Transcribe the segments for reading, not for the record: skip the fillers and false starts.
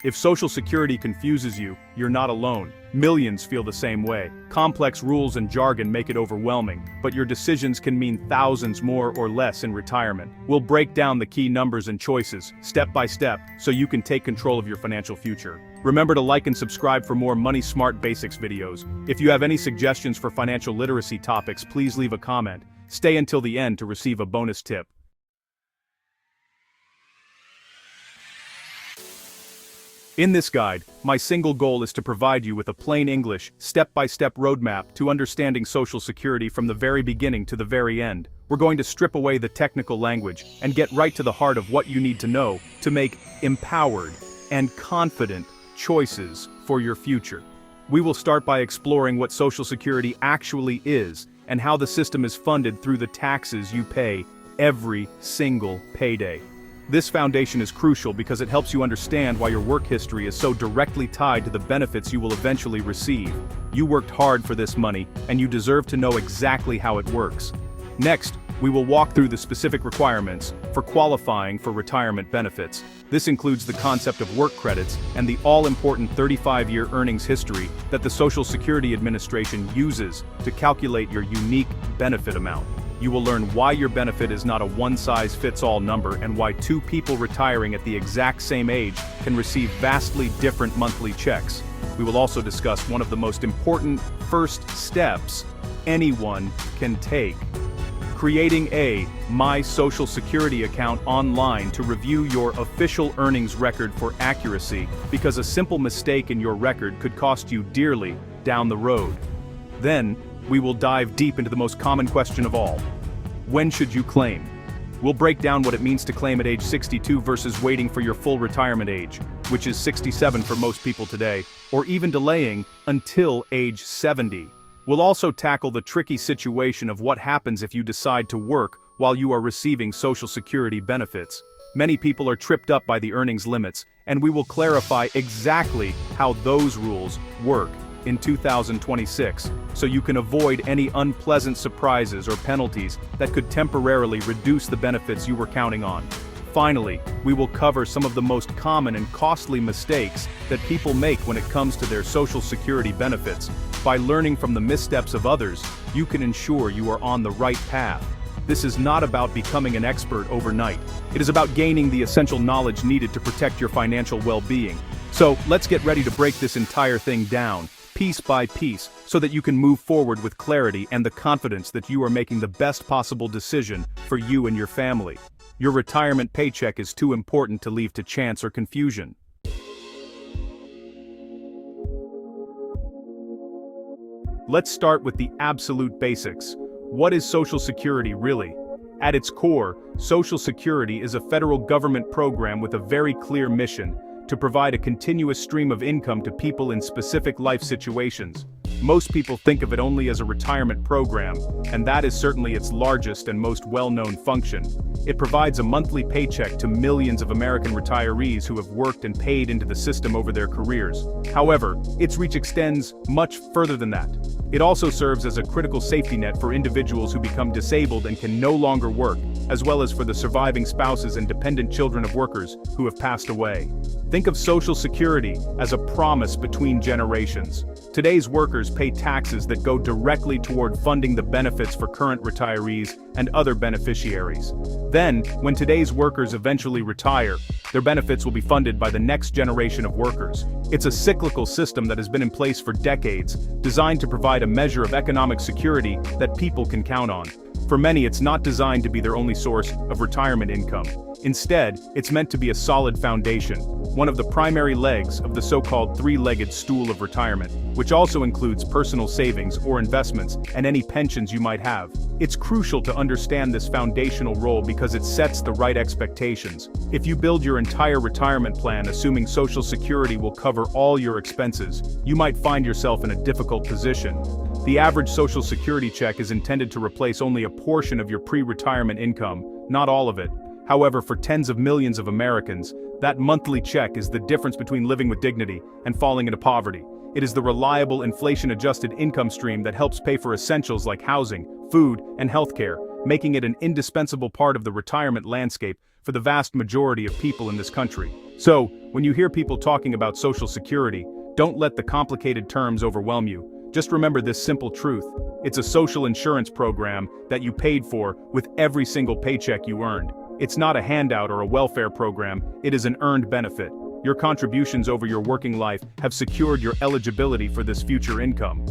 If Social Security confuses you, you're not alone. Millions feel the same way. Complex rules and jargon make it overwhelming, but your decisions can mean thousands more or less in retirement. We'll break down the key numbers and choices, step by step, so you can take control of your financial future. Remember to like and subscribe for more Money Smart Basics videos. If you have any suggestions for financial literacy topics, please leave a comment. Stay until the end to receive a bonus tip. In this guide, my single goal is to provide you with a plain English, step-by-step roadmap to understanding Social Security from the very beginning to the very end. We're going to strip away the technical language and get right to the heart of what you need to know to make empowered and confident choices for your future. We will start by exploring what Social Security actually is and how the system is funded through the taxes you pay every single payday. This foundation is crucial because it helps you understand why your work history is so directly tied to the benefits you will eventually receive. You worked hard for this money, and you deserve to know exactly how it works. Next, we will walk through the specific requirements for qualifying for retirement benefits. This includes the concept of work credits and the all-important 35-year earnings history that the Social Security Administration uses to calculate your unique benefit amount. You will learn why your benefit is not a one-size-fits-all number and why two people retiring at the exact same age can receive vastly different monthly checks. We will also discuss one of the most important first steps anyone can take: creating a My Social Security account online to review your official earnings record for accuracy, because a simple mistake in your record could cost you dearly down the road. Then, we will dive deep into the most common question of all: when should you claim? We'll break down what it means to claim at age 62 versus waiting for your full retirement age, which is 67 for most people today, or even delaying until age 70. We'll also tackle the tricky situation of what happens if you decide to work while you are receiving Social Security benefits. Many people are tripped up by the earnings limits, and we will clarify exactly how those rules work in 2026, so you can avoid any unpleasant surprises or penalties that could temporarily reduce the benefits you were counting on. Finally, we will cover some of the most common and costly mistakes that people make when it comes to their Social Security benefits. By learning from the missteps of others, you can ensure you are on the right path. This is not about becoming an expert overnight. It is about gaining the essential knowledge needed to protect your financial well-being. So, let's get ready to break this entire thing down, piece by piece, so that you can move forward with clarity and the confidence that you are making the best possible decision for you and your family. Your retirement paycheck is too important to leave to chance or confusion. Let's start with the absolute basics. What is Social Security really? At its core, Social Security is a federal government program with a very clear mission: to provide a continuous stream of income to people in specific life situations. Most people think of it only as a retirement program, and that is certainly its largest and most well-known function. It provides a monthly paycheck to millions of American retirees who have worked and paid into the system over their careers. However, its reach extends much further than that. It also serves as a critical safety net for individuals who become disabled and can no longer work, as well as for the surviving spouses and dependent children of workers who have passed away. Think of Social Security as a promise between generations. Today's workers pay taxes that go directly toward funding the benefits for current retirees and other beneficiaries. Then, when today's workers eventually retire, their benefits will be funded by the next generation of workers. It's a cyclical system that has been in place for decades, designed to provide a measure of economic security that people can count on. For many, it's not designed to be their only source of retirement income. Instead, it's meant to be a solid foundation, one of the primary legs of the so-called three-legged stool of retirement, which also includes personal savings or investments and any pensions you might have. It's crucial to understand this foundational role because it sets the right expectations. If you build your entire retirement plan assuming Social Security will cover all your expenses, you might find yourself in a difficult position. The average Social Security check is intended to replace only a portion of your pre-retirement income, not all of it. However, for tens of millions of Americans, that monthly check is the difference between living with dignity and falling into poverty. It is the reliable inflation-adjusted income stream that helps pay for essentials like housing, food, and healthcare, making it an indispensable part of the retirement landscape for the vast majority of people in this country. So, when you hear people talking about Social Security, don't let the complicated terms overwhelm you. Just remember this simple truth. It's a social insurance program that you paid for with every single paycheck you earned. It's not a handout or a welfare program, it is an earned benefit. Your contributions over your working life have secured your eligibility for this future income.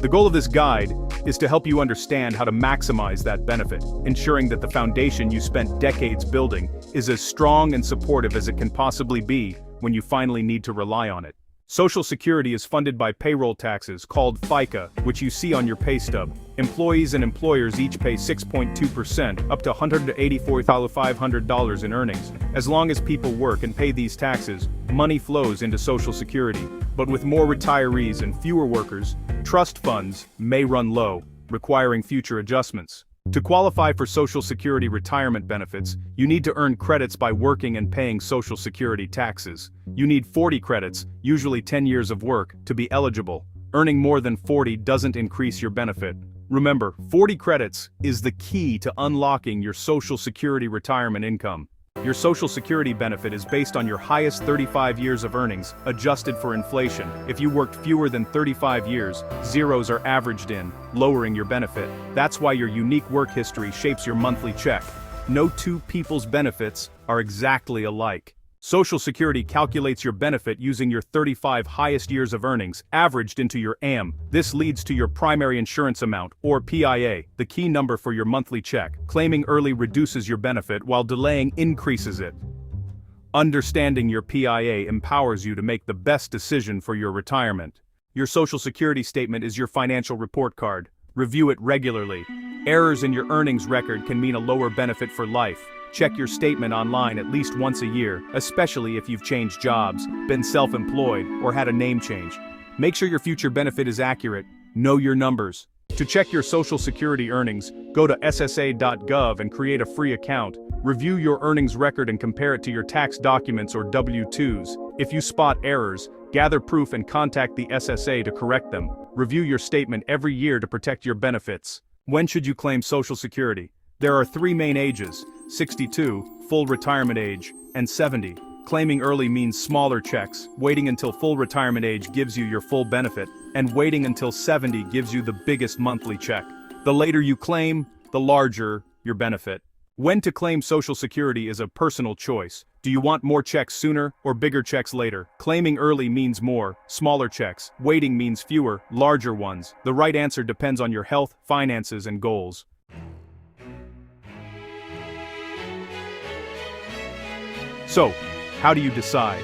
The goal of this guide is to help you understand how to maximize that benefit, ensuring that the foundation you spent decades building is as strong and supportive as it can possibly be when you finally need to rely on it. Social Security is funded by payroll taxes, called FICA, which you see on your pay stub. Employees and employers each pay 6.2%, up to $184,500 in earnings. As long as people work and pay these taxes, money flows into Social Security. But with more retirees and fewer workers, trust funds may run low, requiring future adjustments. To qualify for Social Security retirement benefits, you need to earn credits by working and paying Social Security taxes. You need 40 credits, usually 10 years of work, to be eligible. Earning more than 40 doesn't increase your benefit. Remember, 40 credits is the key to unlocking your Social Security retirement income. Your Social Security benefit is based on your highest 35 years of earnings, adjusted for inflation. If you worked fewer than 35 years, zeros are averaged in, lowering your benefit. That's why your unique work history shapes your monthly check. No two people's benefits are exactly alike. Social Security calculates your benefit using your 35 highest years of earnings, averaged into your AM. This leads to your primary insurance amount, or PIA, the key number for your monthly check. Claiming early reduces your benefit while delaying increases it. Understanding your PIA empowers you to make the best decision for your retirement. Your Social Security statement is your financial report card. Review it regularly. Errors in your earnings record can mean a lower benefit for life. Check your statement online at least once a year, especially if you've changed jobs, been self-employed, or had a name change. Make sure your future benefit is accurate. Know your numbers. To check your Social Security earnings, go to ssa.gov and create a free account. Review your earnings record and compare it to your tax documents or W-2s. If you spot errors, gather proof and contact the SSA to correct them. Review your statement every year to protect your benefits. When should you claim Social Security? There are three main ages: 62, full retirement age, and 70. Claiming early means smaller checks. Waiting until full retirement age gives you your full benefit, and waiting until 70 gives you the biggest monthly check. The later you claim, the larger your benefit. When to claim Social Security is a personal choice. Do you want more checks sooner or bigger checks later? Claiming early means more, smaller checks. Waiting means fewer, larger ones. The right answer depends on your health, finances, and goals. So, how do you decide?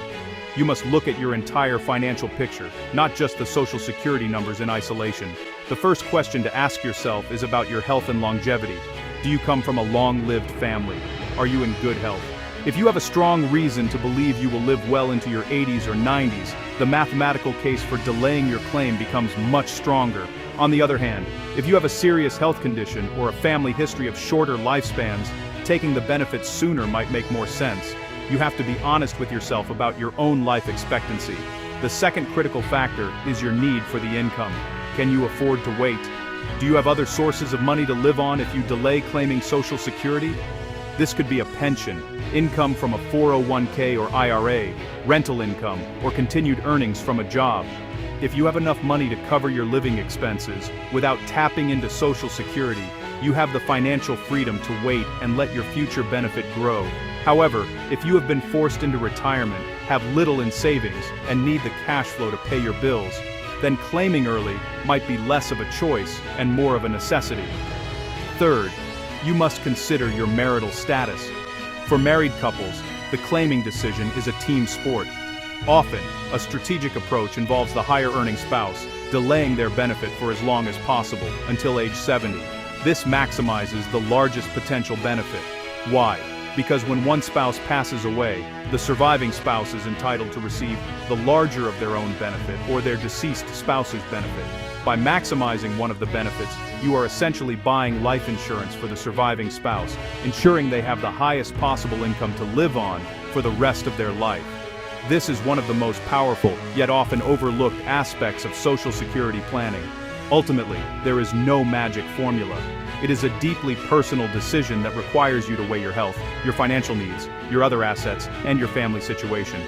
You must look at your entire financial picture, not just the Social Security numbers in isolation. The first question to ask yourself is about your health and longevity. Do you come from a long-lived family? Are you in good health? If you have a strong reason to believe you will live well into your 80s or 90s, the mathematical case for delaying your claim becomes much stronger. On the other hand, if you have a serious health condition or a family history of shorter lifespans, taking the benefits sooner might make more sense. You have to be honest with yourself about your own life expectancy. The second critical factor is your need for the income. Can you afford to wait? Do you have other sources of money to live on if you delay claiming Social Security? This could be a pension, income from a 401k or IRA, rental income, or continued earnings from a job. If you have enough money to cover your living expenses without tapping into Social Security, you have the financial freedom to wait and let your future benefit grow. However, if you have been forced into retirement, have little in savings, and need the cash flow to pay your bills, then claiming early might be less of a choice and more of a necessity. Third, you must consider your marital status. For married couples, the claiming decision is a team sport. Often, a strategic approach involves the higher-earning spouse delaying their benefit for as long as possible, until age 70. This maximizes the largest potential benefit. Why? Because when one spouse passes away, the surviving spouse is entitled to receive the larger of their own benefit or their deceased spouse's benefit. By maximizing one of the benefits, you are essentially buying life insurance for the surviving spouse, ensuring they have the highest possible income to live on for the rest of their life. This is one of the most powerful, yet often overlooked aspects of Social Security planning. Ultimately, there is no magic formula. It is a deeply personal decision that requires you to weigh your health, your financial needs, your other assets, and your family situation.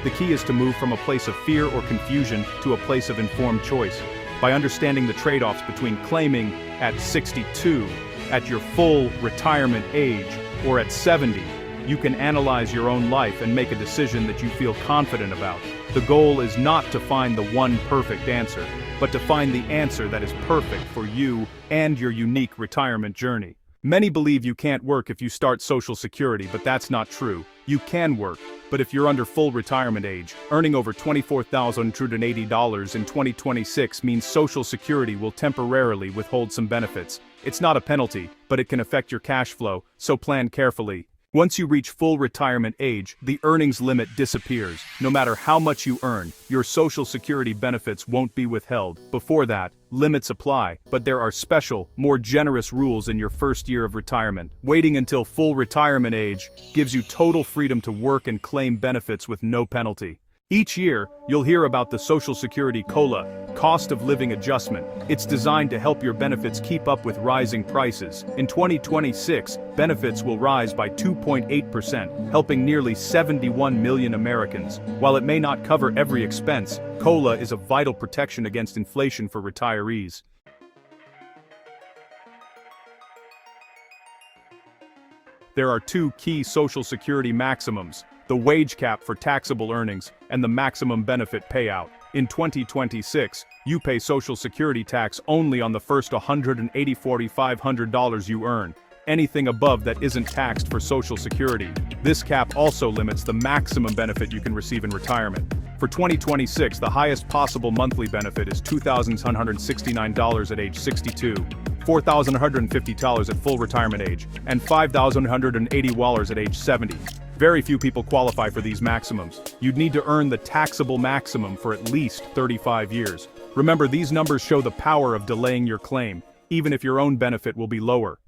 The key is to move from a place of fear or confusion to a place of informed choice. By understanding the trade-offs between claiming at 62, at your full retirement age, or at 70, you can analyze your own life and make a decision that you feel confident about. The goal is not to find the one perfect answer, but to find the answer that is perfect for you and your unique retirement journey. Many believe you can't work if you start Social Security, but that's not true. You can work, but if you're under full retirement age, earning over $24,280 in 2026 means Social Security will temporarily withhold some benefits. It's not a penalty, but it can affect your cash flow, so plan carefully. Once you reach full retirement age, the earnings limit disappears. No matter how much you earn, your Social Security benefits won't be withheld. Before that, limits apply, but there are special, more generous rules in your first year of retirement. Waiting until full retirement age gives you total freedom to work and claim benefits with no penalty. Each year, you'll hear about the Social Security COLA, Cost of Living Adjustment. It's designed to help your benefits keep up with rising prices. In 2026, benefits will rise by 2.8%, helping nearly 71 million Americans. While it may not cover every expense, COLA is a vital protection against inflation for retirees. There are two key Social Security maximums: the wage cap for taxable earnings, and the maximum benefit payout. In 2026, you pay Social Security tax only on the first $184,500 you earn. Anything above that isn't taxed for Social Security. This cap also limits the maximum benefit you can receive in retirement. For 2026, the highest possible monthly benefit is $2,169 at age 62, $4,150 at full retirement age, and $5,180 at age 70. Very few people qualify for these maximums. You'd need to earn the taxable maximum for at least 35 years. Remember, these numbers show the power of delaying your claim, even if your own benefit will be lower.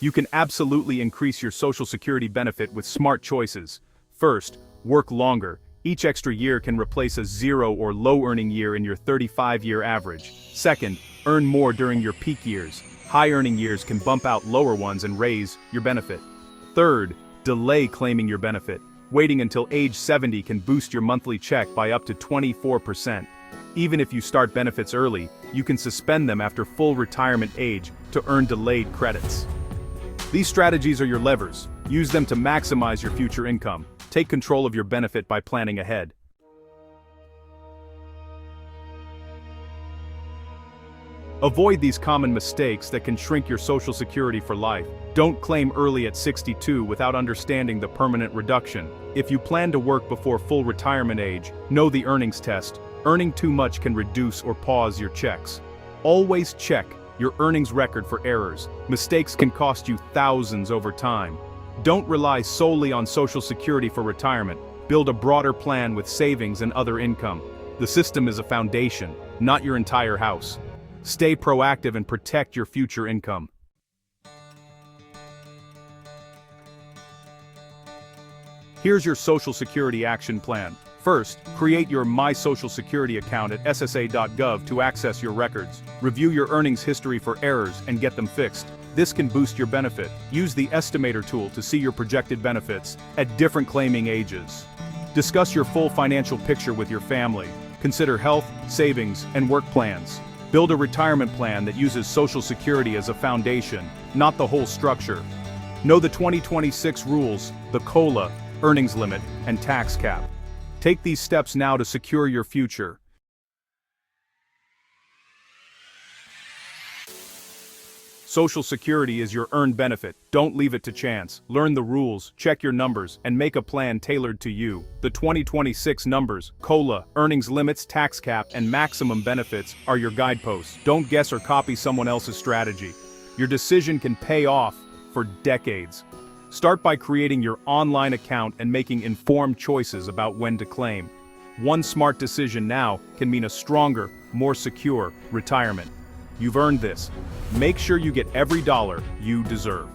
You can absolutely increase your Social Security benefit with smart choices. First, work longer. Each extra year can replace a zero or low earning year in your 35-year average. Second, earn more during your peak years. High earning years can bump out lower ones and raise your benefit. Third, delay claiming your benefit. Waiting until age 70 can boost your monthly check by up to 24%. Even if you start benefits early, you can suspend them after full retirement age to earn delayed credits. These strategies are your levers. Use them to maximize your future income. Take control of your benefit by planning ahead. Avoid these common mistakes that can shrink your Social Security for life. Don't claim early at 62 without understanding the permanent reduction. If you plan to work before full retirement age, know the earnings test. Earning too much can reduce or pause your checks. Always check your earnings record for errors. Mistakes can cost you thousands over time. Don't rely solely on Social Security for retirement. Build a broader plan with savings and other income. The system is a foundation, not your entire house. Stay proactive and protect your future income. Here's your Social Security action plan. First, create your My Social Security account at ssa.gov to access your records. Review your earnings history for errors and get them fixed. This can boost your benefit. Use the estimator tool to see your projected benefits at different claiming ages. Discuss your full financial picture with your family. Consider health, savings, and work plans. Build a retirement plan that uses Social Security as a foundation, not the whole structure. Know the 2026 rules, the COLA, earnings limit, and tax cap. Take these steps now to secure your future. Social Security is your earned benefit. Don't leave it to chance. Learn the rules, check your numbers, and make a plan tailored to you. The 2026 numbers, COLA, earnings limits, tax cap, and maximum benefits are your guideposts. Don't guess or copy someone else's strategy. Your decision can pay off for decades. Start by creating your online account and making informed choices about when to claim. One smart decision now can mean a stronger, more secure retirement. You've earned this. Make sure you get every dollar you deserve.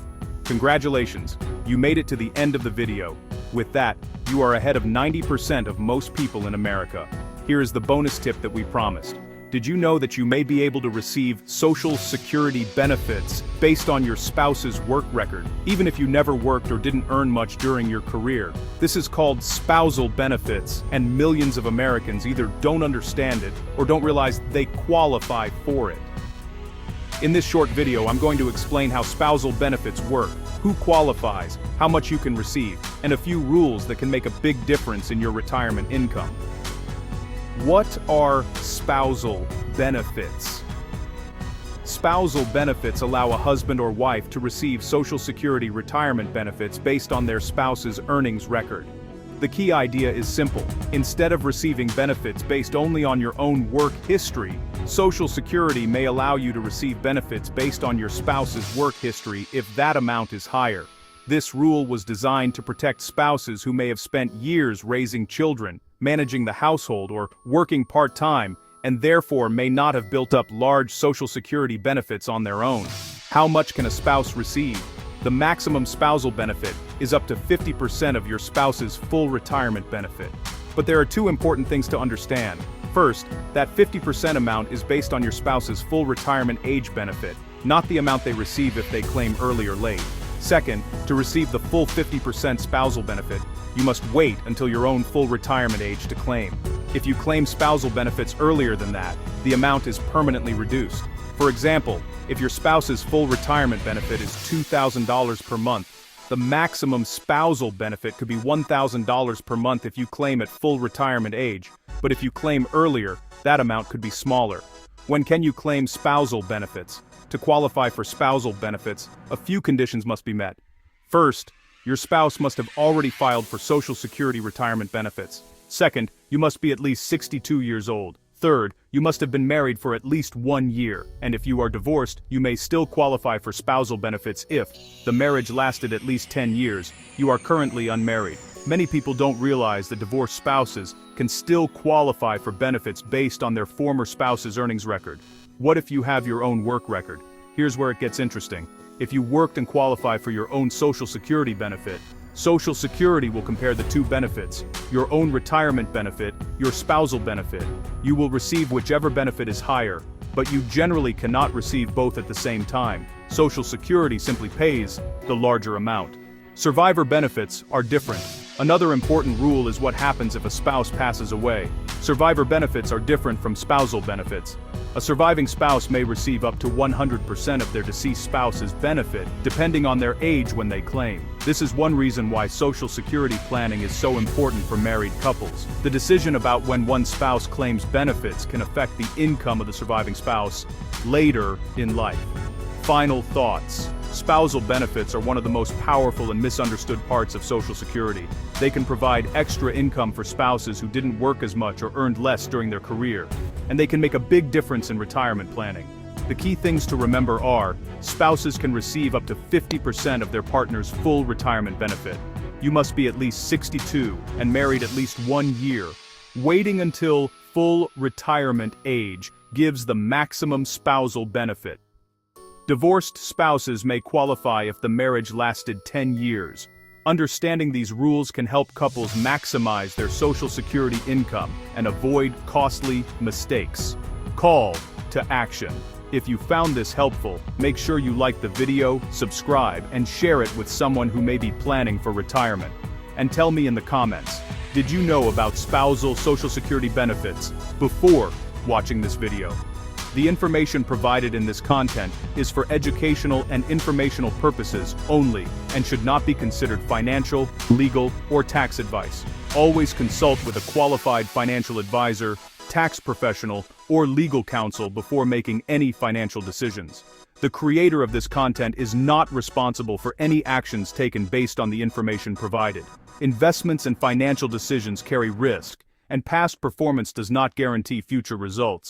Congratulations, you made it to the end of the video. With that, you are ahead of 90% of most people in America. Here is the bonus tip that we promised. Did you know that you may be able to receive Social Security benefits based on your spouse's work record, even if you never worked or didn't earn much during your career? This is called spousal benefits, and millions of Americans either don't understand it or don't realize they qualify for it. In this short video, I'm going to explain how spousal benefits work, who qualifies, how much you can receive, and a few rules that can make a big difference in your retirement income. What are spousal benefits? Spousal benefits allow a husband or wife to receive Social Security retirement benefits based on their spouse's earnings record. The key idea is simple. Instead of receiving benefits based only on your own work history, Social Security may allow you to receive benefits based on your spouse's work history if that amount is higher. This rule was designed to protect spouses who may have spent years raising children, managing the household, or working part-time, and therefore may not have built up large Social Security benefits on their own. How much can a spouse receive? The maximum spousal benefit is up to 50% of your spouse's full retirement benefit. But there are two important things to understand. First, that 50% amount is based on your spouse's full retirement age benefit, not the amount they receive if they claim early or late. Second, to receive the full 50% spousal benefit, you must wait until your own full retirement age to claim. If you claim spousal benefits earlier than that, the amount is permanently reduced. For example, if your spouse's full retirement benefit is $2,000 per month, the maximum spousal benefit could be $1,000 per month if you claim at full retirement age, but if you claim earlier, that amount could be smaller. When can you claim spousal benefits? To qualify for spousal benefits, a few conditions must be met. First, your spouse must have already filed for Social Security retirement benefits. Second, you must be at least 62 years old. Third, you must have been married for at least 1 year, and if you are divorced, you may still qualify for spousal benefits if the marriage lasted at least 10 years, you are currently unmarried. Many people don't realize that divorced spouses can still qualify for benefits based on their former spouse's earnings record. What if you have your own work record? Here's where it gets interesting. If you worked and qualify for your own Social Security benefit, Social Security will compare the two benefits, your own retirement benefit, your spousal benefit. You will receive whichever benefit is higher, but you generally cannot receive both at the same time. Social Security simply pays the larger amount. Survivor benefits are different. Another important rule is what happens if a spouse passes away. Survivor benefits are different from spousal benefits. A surviving spouse may receive up to 100% of their deceased spouse's benefit, depending on their age when they claim. This is one reason why Social Security planning is so important for married couples. The decision about when one spouse claims benefits can affect the income of the surviving spouse later in life. Final thoughts. Spousal benefits are one of the most powerful and misunderstood parts of Social Security. They can provide extra income for spouses who didn't work as much or earned less during their career, and they can make a big difference in retirement planning. The key things to remember are, spouses can receive up to 50% of their partner's full retirement benefit. You must be at least 62 and married at least 1 year. Waiting until full retirement age gives the maximum spousal benefit. Divorced spouses may qualify if the marriage lasted 10 years. Understanding these rules can help couples maximize their Social Security income and avoid costly mistakes. Call to action. If you found this helpful, make sure you like the video, subscribe, and share it with someone who may be planning for retirement. And tell me in the comments, did you know about spousal Social Security benefits before watching this video? The information provided in this content is for educational and informational purposes only and should not be considered financial, legal, or tax advice. Always consult with a qualified financial advisor, tax professional, or legal counsel before making any financial decisions. The creator of this content is not responsible for any actions taken based on the information provided. Investments and financial decisions carry risk, and past performance does not guarantee future results.